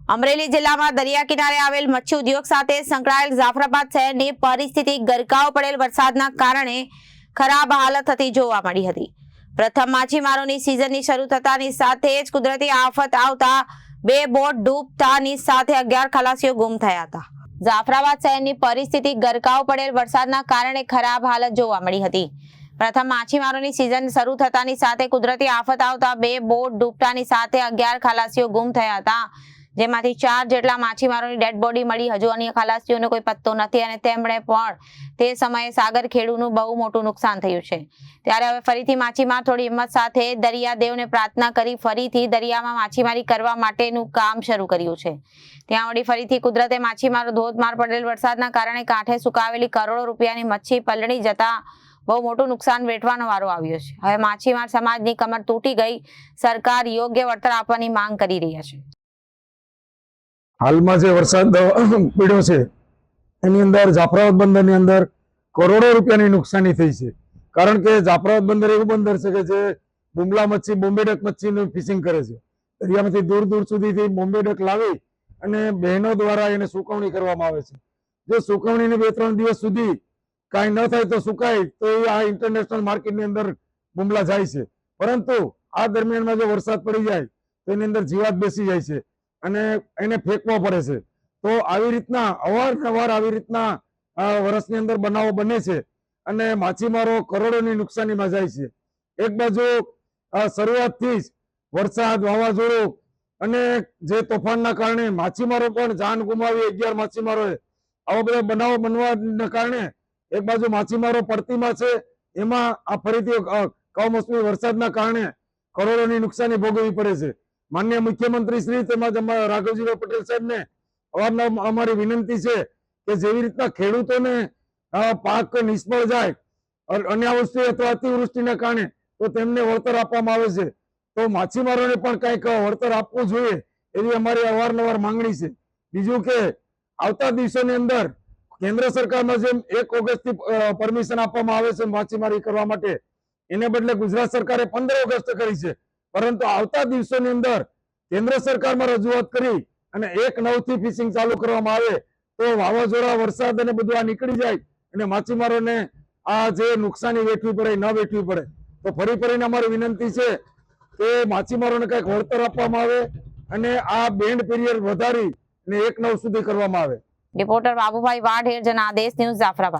અમરેલી જિલ્લામાં દરિયા કિનારે આવેલ મચ્છી ઉદ્યોગ સાથે સંકળાયેલ જાફરાબાદ શહેરની પરિસ્થિતિ ગરકાવ પડેલ વરસાદના કારણે ખરાબ હાલત થતી જોવા મળી હતી। પ્રથમ માછીમારોની સિઝનની શરૂ થતાની સાથે જ કુદરતી આફત આવતા બે બોટ ડૂબતાની સાથે 11 ખલાસીઓ ગુમ થયા હતા। જાફરાબાદ શહેરની પરિસ્થિતિ ગરકાવ પડેલ વરસાદના કારણે ખરાબ હાલત જોવા મળી હતી। પ્રથમ માછીમારોની સિઝન શરૂ થતાની સાથે કુદરતી આફત આવતા બે બોટ ડૂબતાની સાથે 11 ખલાસીઓ ગુમ થયા હતા, જેમાંથી 4 જેટલા માછીમારોની ડેડ બોડી મળી। હજુ અન્ય ખલાસીઓનો કોઈ પત્તો નથી અને તેમણે પણ તે સમયે સાગર ખેડૂનું બહુ મોટું નુકસાન થયું છે। ત્યારે હવે ફરીથી માછીમાર થોડી હિંમત સાથે દરિયાદેવને પ્રાર્થના કરી ફરીથી દરિયામાં માછીમારી કરવા માટેનું કામ શરૂ કર્યું છે। ત્યાં વળી ફરીથી કુદરતે માછીમારો ધોધમાર પડેલ વરસાદના કારણે કાંઠે સુકાવેલી કરોડો રૂપિયાની મચ્છી પલળી જતા બહુ મોટું નુકસાન વેઠવાનો વારો આવ્યો છે। હવે માછીમાર સમાજની કમર તૂટી ગઈ, સરકાર યોગ્ય વળતર આપવાની માંગ કરી રહી છે। હાલમાં જે વરસાદ પડ્યો છે એની અંદર જાફરાબાદ બંદરની અંદર કરોડો રૂપિયાની નુકસાની થઈ છે। કારણ કે જાફરાબાદ બંદર એવું બંદર છે કે જે બુમલા મચ્છી, બોમ્બે ડક મચ્છીનું ફિશિંગ કરે છે। દરિયામાંથી દૂર દૂર સુધીથી બોમ્બે ડક લાવી અને બહેનો દ્વારા એને સુકવણી કરવામાં આવે છે। જો સુકવણીને 2-3 દિવસ સુધી કાંઈ ન થાય તો સુકાય તો એ આ ઇન્ટરનેશનલ માર્કેટની અંદર બુમલા જાય છે, પરંતુ આ દરમિયાનમાં જો વરસાદ પડી જાય તો એની અંદર જીવાત બેસી જાય છે અને એને ફેંકવો પડે છે। તો આવી રીતના અવારનવાર આવી રીતના વર્ષની અંદર બનાવો બને છે અને માછીમારો કરોડોની નુકસાનીમાં જાય છે। એક બાજુ શરૂઆતથી જ વરસાદ, વાવાઝોડું અને જે તોફાનના કારણે માછીમારો પણ જાન ગુમાવી, 11 માછીમારોએ આવા બધા બનાવો બનવાના કારણે એક બાજુ માછીમારો પડતીમાં છે, એમાં આ ફરીથી કમોસમી વરસાદના કારણે કરોડોની નુકસાની ભોગવવી પડે છે। માનનીય મુખ્યમંત્રી શ્રી તેમજ રાઘવજીભાઈ પટેલ સાહેબને અવારનવાર અમારી વિનંતી છે કે જેવી રીતના ખેડૂતોને પાક નિષ્ફળ જાય અનાવૃષ્ટિ અથવા અતિવૃષ્ટિના કારણે તો તેમને વળતર આપવામાં આવે છે, તો માછીમારોને પણ કંઈક વળતર આપવું જોઈએ એવી અમારી અવારનવાર માંગણી છે। બીજું કે આવતા દિવસોની અંદર કેન્દ્ર સરકારમાં જેમ 1 ઓગસ્ટથી પરમિશન આપવામાં આવે છે માછીમારી કરવા માટે, એને બદલે ગુજરાત સરકારે 15 ઓગસ્ટ કરી છે, પરંતુ આવતા દિવસોની અંદર કેન્દ્ર સરકારમાં રજૂઆત કરી અને 1/9 ફિશિંગ ચાલુ કરવામાં આવે તો વાવાઝોડા, વરસાદ અને બધું આ નીકળી જાય અને માછીમારોને આ જે નુકસાની વેઠવી પડે ન વેઠવી પડે। તો ફરીને અમારી વિનંતી છે કે માછીમારોને કંઈક વળતર આપવામાં આવે અને આ બેન્ડ પીરિયડ વધારી અને 1/9 સુધી કરવામાં આવે। Reporter Babubhai Vadher, Janadesh news, Jafrabad.